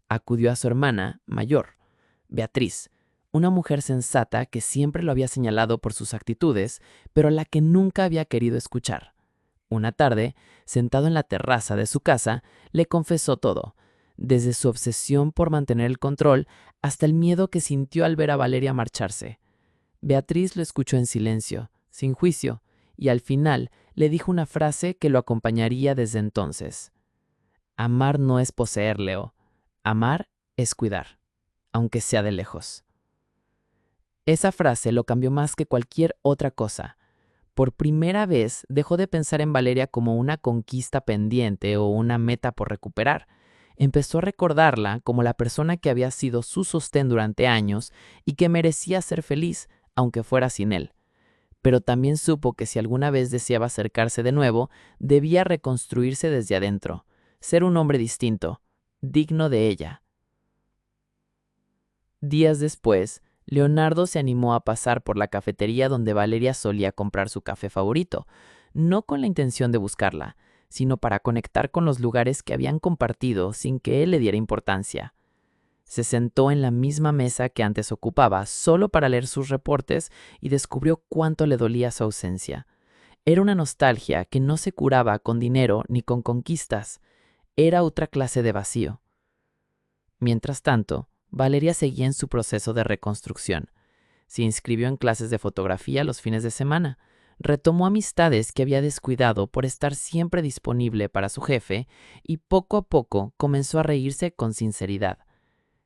Acudió a su hermana mayor, Beatriz, una mujer sensata que siempre lo había señalado por sus actitudes, pero a la que nunca había querido escuchar. Una tarde, sentado en la terraza de su casa, le confesó todo, desde su obsesión por mantener el control hasta el miedo que sintió al ver a Valeria marcharse. Beatriz lo escuchó en silencio, sin juicio, y al final le dijo una frase que lo acompañaría desde entonces. Amar no es poseer, Leo. Amar es cuidar, aunque sea de lejos. Esa frase lo cambió más que cualquier otra cosa. Por primera vez dejó de pensar en Valeria como una conquista pendiente o una meta por recuperar. Empezó a recordarla como la persona que había sido su sostén durante años y que merecía ser feliz, aunque fuera sin él. Pero también supo que si alguna vez deseaba acercarse de nuevo, debía reconstruirse desde adentro, ser un hombre distinto, digno de ella. Días después, Leonardo se animó a pasar por la cafetería donde Valeria solía comprar su café favorito, no con la intención de buscarla, sino para conectar con los lugares que habían compartido sin que él le diera importancia. Se sentó en la misma mesa que antes ocupaba solo para leer sus reportes y descubrió cuánto le dolía su ausencia. Era una nostalgia que no se curaba con dinero ni con conquistas. Era otra clase de vacío. Mientras tanto, Valeria seguía en su proceso de reconstrucción. Se inscribió en clases de fotografía los fines de semana. Retomó amistades que había descuidado por estar siempre disponible para su jefe y poco a poco comenzó a reírse con sinceridad.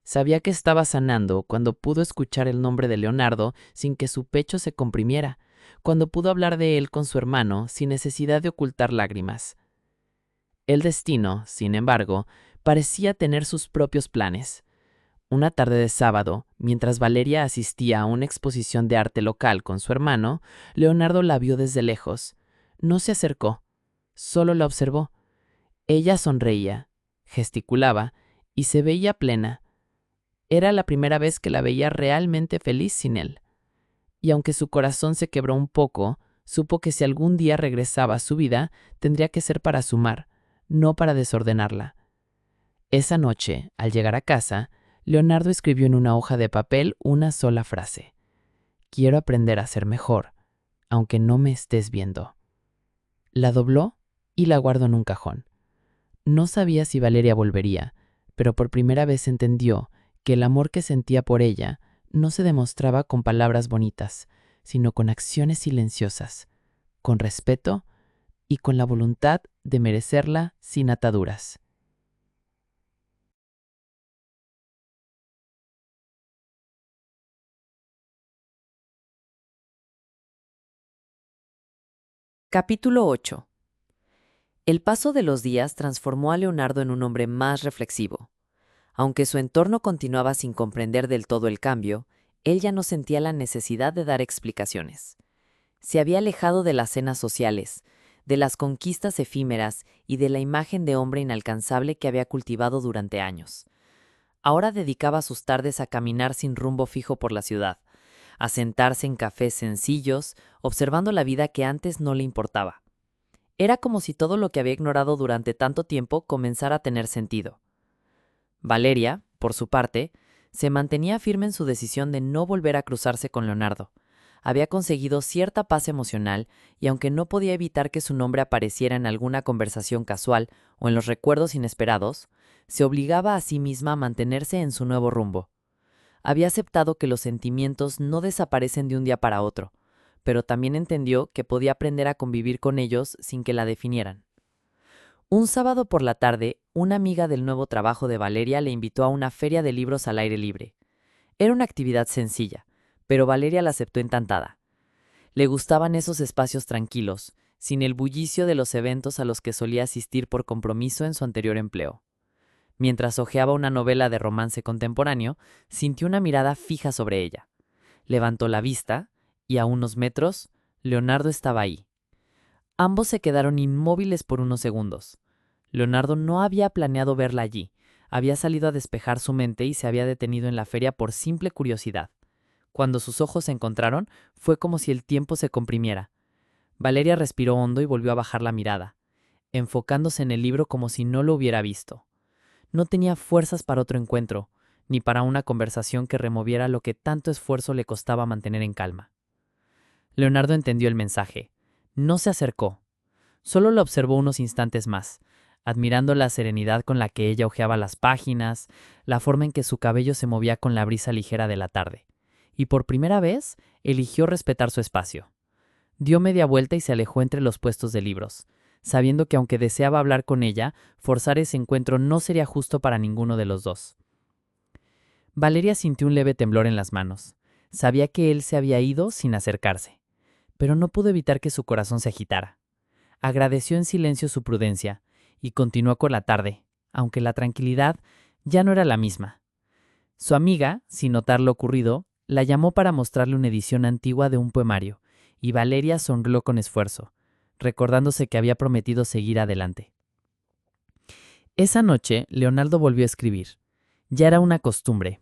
Sabía que estaba sanando cuando pudo escuchar el nombre de Leonardo sin que su pecho se comprimiera, cuando pudo hablar de él con su hermano sin necesidad de ocultar lágrimas. El destino, sin embargo, parecía tener sus propios planes. Una tarde de sábado, mientras Valeria asistía a una exposición de arte local con su hermano, Leonardo la vio desde lejos. No se acercó, solo la observó. Ella sonreía, gesticulaba y se veía plena. Era la primera vez que la veía realmente feliz sin él. Y aunque su corazón se quebró un poco, supo que si algún día regresaba a su vida, tendría que ser para sumar, no para desordenarla. Esa noche, al llegar a casa, Leonardo escribió en una hoja de papel una sola frase. Quiero aprender a ser mejor, aunque no me estés viendo. La dobló y la guardó en un cajón. No sabía si Valeria volvería, pero por primera vez entendió que el amor que sentía por ella no se demostraba con palabras bonitas, sino con acciones silenciosas, con respeto y con la voluntad de merecerla sin ataduras. Capítulo 8. El paso de los días transformó a Leonardo en un hombre más reflexivo. Aunque su entorno continuaba sin comprender del todo el cambio, él ya no sentía la necesidad de dar explicaciones. Se había alejado de las cenas sociales, de las conquistas efímeras y de la imagen de hombre inalcanzable que había cultivado durante años. Ahora dedicaba sus tardes a caminar sin rumbo fijo por la ciudad, a sentarse en cafés sencillos, observando la vida que antes no le importaba. Era como si todo lo que había ignorado durante tanto tiempo comenzara a tener sentido. Valeria, por su parte, se mantenía firme en su decisión de no volver a cruzarse con Leonardo. Había conseguido cierta paz emocional y aunque no podía evitar que su nombre apareciera en alguna conversación casual o en los recuerdos inesperados, se obligaba a sí misma a mantenerse en su nuevo rumbo. Había aceptado que los sentimientos no desaparecen de un día para otro, pero también entendió que podía aprender a convivir con ellos sin que la definieran. Un sábado por la tarde, una amiga del nuevo trabajo de Valeria le invitó a una feria de libros al aire libre. Era una actividad sencilla, pero Valeria la aceptó encantada. Le gustaban esos espacios tranquilos, sin el bullicio de los eventos a los que solía asistir por compromiso en su anterior empleo. Mientras hojeaba una novela de romance contemporáneo, sintió una mirada fija sobre ella. Levantó la vista, y a unos metros, Leonardo estaba ahí. Ambos se quedaron inmóviles por unos segundos. Leonardo no había planeado verla allí. Había salido a despejar su mente y se había detenido en la feria por simple curiosidad. Cuando sus ojos se encontraron, fue como si el tiempo se comprimiera. Valeria respiró hondo y volvió a bajar la mirada, enfocándose en el libro como si no lo hubiera visto. No tenía fuerzas para otro encuentro, ni para una conversación que removiera lo que tanto esfuerzo le costaba mantener en calma. Leonardo entendió el mensaje. No se acercó. Solo la observó unos instantes más, admirando la serenidad con la que ella hojeaba las páginas, la forma en que su cabello se movía con la brisa ligera de la tarde. Y por primera vez, eligió respetar su espacio. Dio media vuelta y se alejó entre los puestos de libros, sabiendo que aunque deseaba hablar con ella, forzar ese encuentro no sería justo para ninguno de los dos. Valeria sintió un leve temblor en las manos. Sabía que él se había ido sin acercarse, pero no pudo evitar que su corazón se agitara. Agradeció en silencio su prudencia y continuó con la tarde, aunque la tranquilidad ya no era la misma. Su amiga, sin notar lo ocurrido, la llamó para mostrarle una edición antigua de un poemario, y Valeria sonrió con esfuerzo, recordándose que había prometido seguir adelante. Esa noche, Leonardo volvió a escribir. Ya era una costumbre.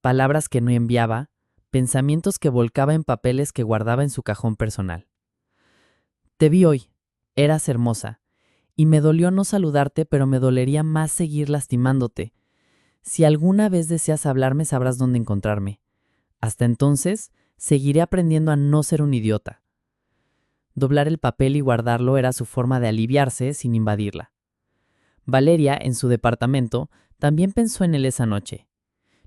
Palabras que no enviaba, pensamientos que volcaba en papeles que guardaba en su cajón personal. Te vi hoy. Eras hermosa. Y me dolió no saludarte, pero me dolería más seguir lastimándote. Si alguna vez deseas hablarme, sabrás dónde encontrarme. Hasta entonces, seguiré aprendiendo a no ser un idiota. Doblar el papel y guardarlo era su forma de aliviarse sin invadirla. Valeria, en su departamento, también pensó en él esa noche.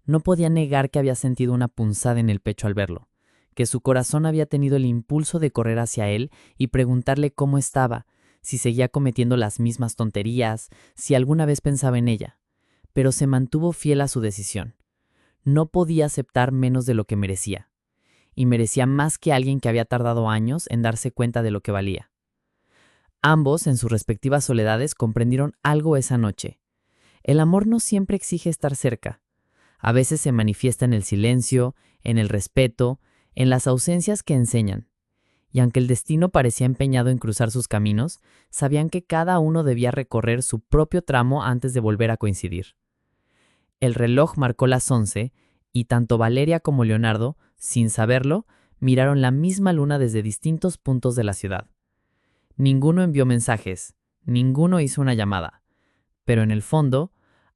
No podía negar que había sentido una punzada en el pecho al verlo, que su corazón había tenido el impulso de correr hacia él y preguntarle cómo estaba, si seguía cometiendo las mismas tonterías, si alguna vez pensaba en ella. Pero se mantuvo fiel a su decisión. No podía aceptar menos de lo que merecía. Y merecía más que alguien que había tardado años en darse cuenta de lo que valía. Ambos, en sus respectivas soledades, comprendieron algo esa noche. El amor no siempre exige estar cerca. A veces se manifiesta en el silencio, en el respeto, en las ausencias que enseñan. Y aunque el destino parecía empeñado en cruzar sus caminos, sabían que cada uno debía recorrer su propio tramo antes de volver a coincidir. El reloj marcó las 11 y tanto Valeria como Leonardo, sin saberlo, miraron la misma luna desde distintos puntos de la ciudad. Ninguno envió mensajes, ninguno hizo una llamada, pero en el fondo,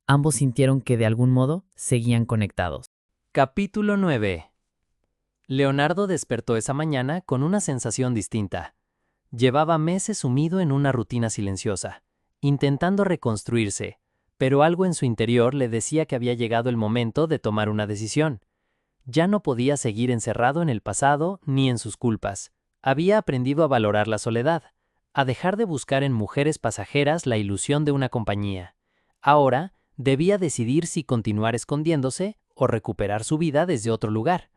ambos sintieron que de algún modo seguían conectados. Capítulo 9. Leonardo despertó esa mañana con una sensación distinta. Llevaba meses sumido en una rutina silenciosa, intentando reconstruirse, pero algo en su interior le decía que había llegado el momento de tomar una decisión. Ya no podía seguir encerrado en el pasado ni en sus culpas. Había aprendido a valorar la soledad, a dejar de buscar en mujeres pasajeras la ilusión de una compañía. Ahora debía decidir si continuar escondiéndose o recuperar su vida desde otro lugar.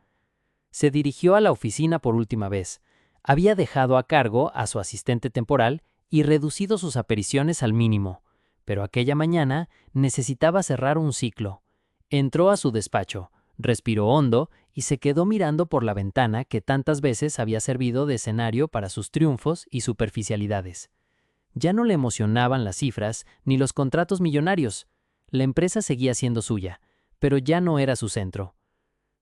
Se dirigió a la oficina por última vez. Había dejado a cargo a su asistente temporal y reducido sus apariciones al mínimo, pero aquella mañana necesitaba cerrar un ciclo. Entró a su despacho, respiró hondo y se quedó mirando por la ventana que tantas veces había servido de escenario para sus triunfos y superficialidades. Ya no le emocionaban las cifras ni los contratos millonarios. La empresa seguía siendo suya, pero ya no era su centro.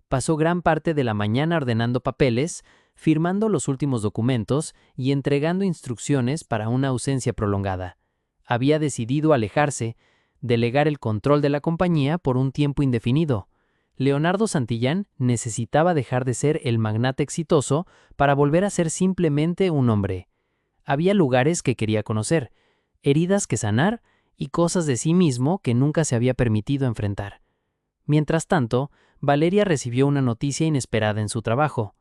Pasó gran parte de la mañana ordenando papeles, firmando los últimos documentos y entregando instrucciones para una ausencia prolongada. Había decidido alejarse, delegar el control de la compañía por un tiempo indefinido. Leonardo Santillán necesitaba dejar de ser el magnate exitoso para volver a ser simplemente un hombre. Había lugares que quería conocer, heridas que sanar y cosas de sí mismo que nunca se había permitido enfrentar. Mientras tanto, Valeria recibió una noticia inesperada en su trabajo.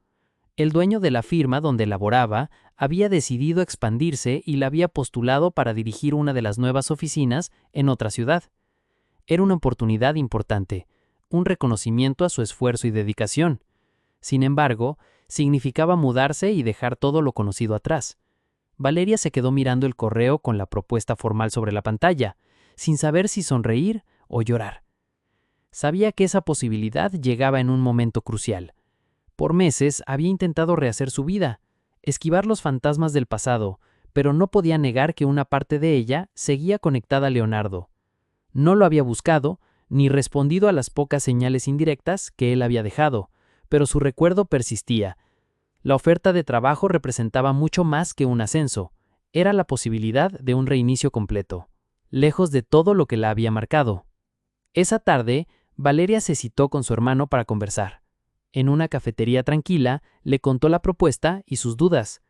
El dueño de la firma donde laboraba había decidido expandirse y la había postulado para dirigir una de las nuevas oficinas en otra ciudad. Era una oportunidad importante, un reconocimiento a su esfuerzo y dedicación. Sin embargo, significaba mudarse y dejar todo lo conocido atrás. Valeria se quedó mirando el correo con la propuesta formal sobre la pantalla, sin saber si sonreír o llorar. Sabía que esa posibilidad llegaba en un momento crucial. Por meses había intentado rehacer su vida, esquivar los fantasmas del pasado, pero no podía negar que una parte de ella seguía conectada a Leonardo. No lo había buscado, ni respondido a las pocas señales indirectas que él había dejado, pero su recuerdo persistía. La oferta de trabajo representaba mucho más que un ascenso, era la posibilidad de un reinicio completo, lejos de todo lo que la había marcado. Esa tarde, Valeria se citó con su hermano para conversar. En una cafetería tranquila, le contó la propuesta y sus dudas.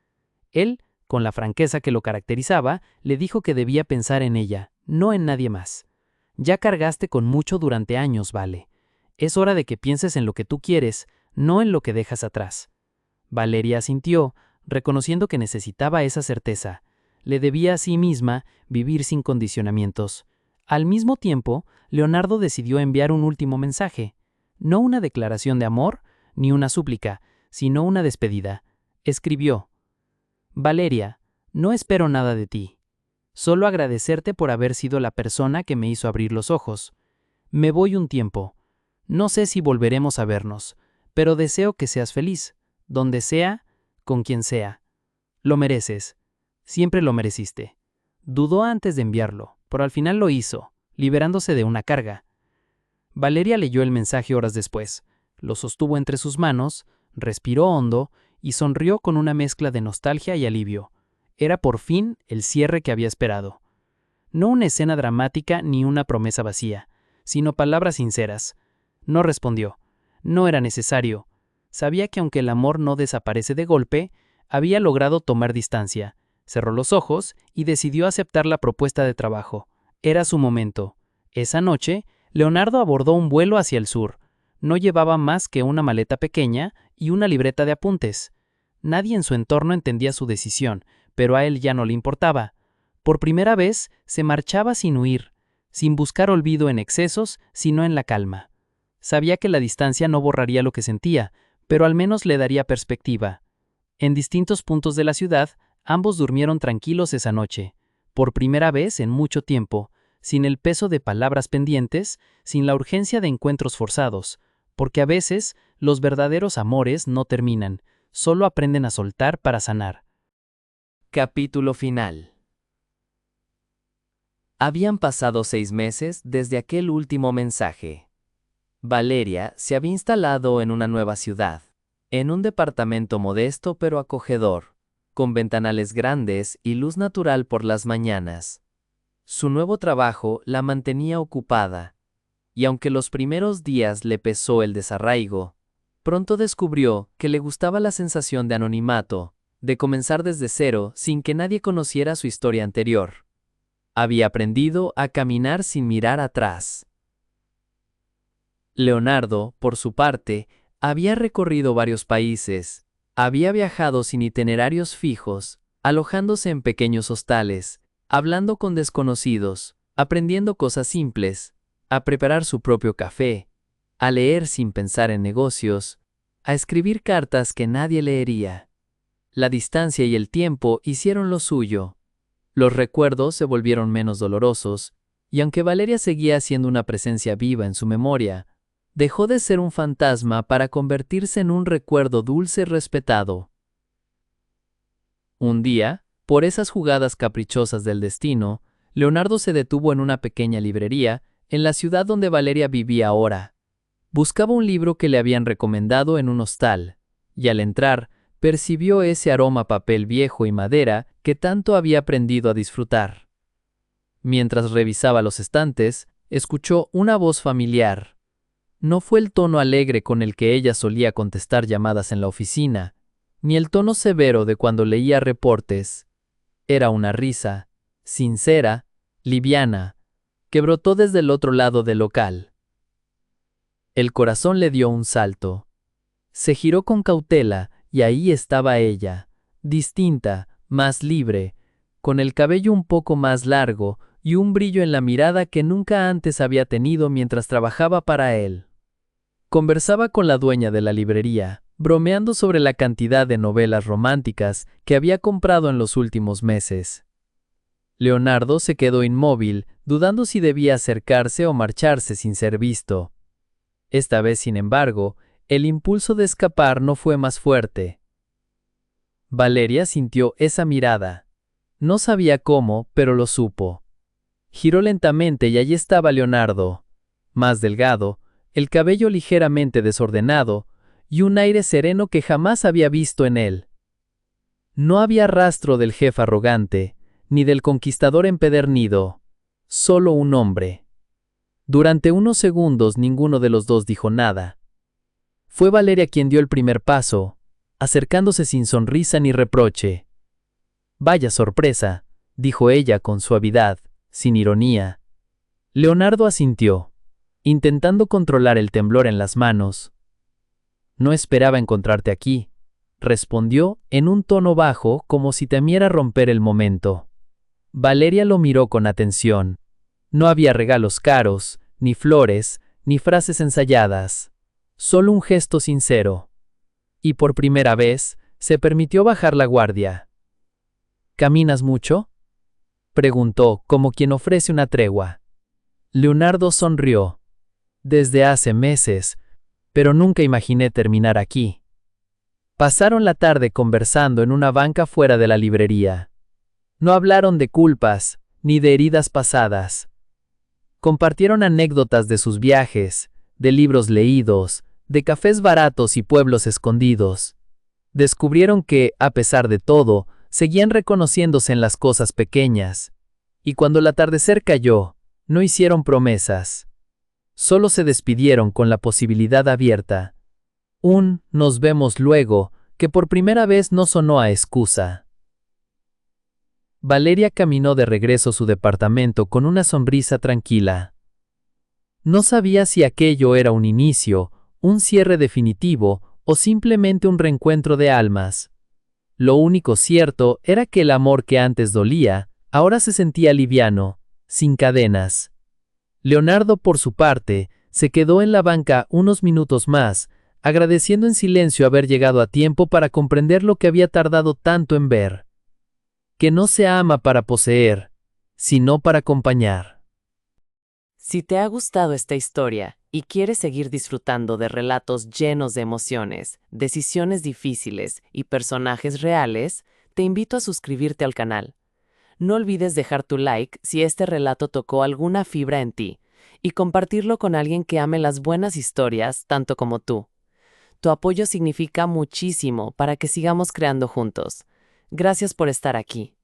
Él, con la franqueza que lo caracterizaba, le dijo que debía pensar en ella, no en nadie más. Ya cargaste con mucho durante años, Vale. Es hora de que pienses en lo que tú quieres, no en lo que dejas atrás. Valeria asintió, reconociendo que necesitaba esa certeza. Le debía a sí misma vivir sin condicionamientos. Al mismo tiempo, Leonardo decidió enviar un último mensaje. No una declaración de amor, ni una súplica, sino una despedida. Escribió: Valeria, no espero nada de ti. Solo agradecerte por haber sido la persona que me hizo abrir los ojos. Me voy un tiempo. No sé si volveremos a vernos, pero deseo que seas feliz, donde sea, con quien sea. Lo mereces. Siempre lo mereciste. Dudó antes de enviarlo, pero al final lo hizo, liberándose de una carga. Valeria leyó el mensaje horas después, lo sostuvo entre sus manos, respiró hondo y sonrió con una mezcla de nostalgia y alivio. Era por fin el cierre que había esperado. No una escena dramática ni una promesa vacía, sino palabras sinceras. No respondió. No era necesario. Sabía que aunque el amor no desaparece de golpe, había logrado tomar distancia. Cerró los ojos y decidió aceptar la propuesta de trabajo. Era su momento. Esa noche, Leonardo abordó un vuelo hacia el sur. No llevaba más que una maleta pequeña y una libreta de apuntes. Nadie en su entorno entendía su decisión, pero a él ya no le importaba. Por primera vez, se marchaba sin huir, sin buscar olvido en excesos, sino en la calma. Sabía que la distancia no borraría lo que sentía, pero al menos le daría perspectiva. En distintos puntos de la ciudad, ambos durmieron tranquilos esa noche, por primera vez en mucho tiempo, sin el peso de palabras pendientes, sin la urgencia de encuentros forzados, porque a veces los verdaderos amores no terminan, solo aprenden a soltar para sanar. Capítulo final. Habían pasado 6 meses desde aquel último mensaje. Valeria se había instalado en una nueva ciudad, en un departamento modesto pero acogedor, con ventanales grandes y luz natural por las mañanas. Su nuevo trabajo la mantenía ocupada, y aunque los primeros días le pesó el desarraigo, pronto descubrió que le gustaba la sensación de anonimato, de comenzar desde cero sin que nadie conociera su historia anterior. Había aprendido a caminar sin mirar atrás. Leonardo, por su parte, había recorrido varios países, había viajado sin itinerarios fijos, alojándose en pequeños hostales, hablando con desconocidos, aprendiendo cosas simples, a preparar su propio café, a leer sin pensar en negocios, a escribir cartas que nadie leería. La distancia y el tiempo hicieron lo suyo. Los recuerdos se volvieron menos dolorosos, y aunque Valeria seguía siendo una presencia viva en su memoria, dejó de ser un fantasma para convertirse en un recuerdo dulce y respetado. Un día, por esas jugadas caprichosas del destino, Leonardo se detuvo en una pequeña librería, en la ciudad donde Valeria vivía ahora. Buscaba un libro que le habían recomendado en un hostal, y al entrar, percibió ese aroma a papel viejo y madera que tanto había aprendido a disfrutar. Mientras revisaba los estantes, escuchó una voz familiar. No fue el tono alegre con el que ella solía contestar llamadas en la oficina, ni el tono severo de cuando leía reportes. Era una risa, sincera, liviana, que brotó desde el otro lado del local. El corazón le dio un salto. Se giró con cautela y ahí estaba ella, distinta, más libre, con el cabello un poco más largo y un brillo en la mirada que nunca antes había tenido mientras trabajaba para él. Conversaba con la dueña de la librería, bromeando sobre la cantidad de novelas románticas que había comprado en los últimos meses. Leonardo se quedó inmóvil, dudando si debía acercarse o marcharse sin ser visto. Esta vez, sin embargo, el impulso de escapar no fue más fuerte. Valeria sintió esa mirada. No sabía cómo, pero lo supo. Giró lentamente y allí estaba Leonardo, más delgado, el cabello ligeramente desordenado y un aire sereno que jamás había visto en él. No había rastro del jefe arrogante, ni del conquistador empedernido, solo un hombre. Durante unos segundos ninguno de los dos dijo nada. Fue Valeria quien dio el primer paso, acercándose sin sonrisa ni reproche. «Vaya sorpresa», dijo ella con suavidad, sin ironía. Leonardo asintió, intentando controlar el temblor en las manos. «No esperaba encontrarte aquí», respondió en un tono bajo como si temiera romper el momento. Valeria lo miró con atención. No había regalos caros, ni flores, ni frases ensayadas. Solo un gesto sincero. Y por primera vez, se permitió bajar la guardia. «¿Caminas mucho?», preguntó, como quien ofrece una tregua. Leonardo sonrió. «Desde hace meses, pero nunca imaginé terminar aquí». Pasaron la tarde conversando en una banca fuera de la librería. No hablaron de culpas, ni de heridas pasadas. Compartieron anécdotas de sus viajes, de libros leídos, de cafés baratos y pueblos escondidos. Descubrieron que, a pesar de todo, seguían reconociéndose en las cosas pequeñas. Y cuando el atardecer cayó, no hicieron promesas. Solo se despidieron con la posibilidad abierta. Un «nos vemos luego», que por primera vez no sonó a excusa. Valeria caminó de regreso a su departamento con una sonrisa tranquila. No sabía si aquello era un inicio, un cierre definitivo o simplemente un reencuentro de almas. Lo único cierto era que el amor que antes dolía, ahora se sentía liviano, sin cadenas. Leonardo, por su parte, se quedó en la banca unos minutos más, agradeciendo en silencio haber llegado a tiempo para comprender lo que había tardado tanto en ver. Que no se ama para poseer, sino para acompañar. Si te ha gustado esta historia y quieres seguir disfrutando de relatos llenos de emociones, decisiones difíciles y personajes reales, te invito a suscribirte al canal. No olvides dejar tu like si este relato tocó alguna fibra en ti y compartirlo con alguien que ame las buenas historias tanto como tú. Tu apoyo significa muchísimo para que sigamos creando juntos. Gracias por estar aquí.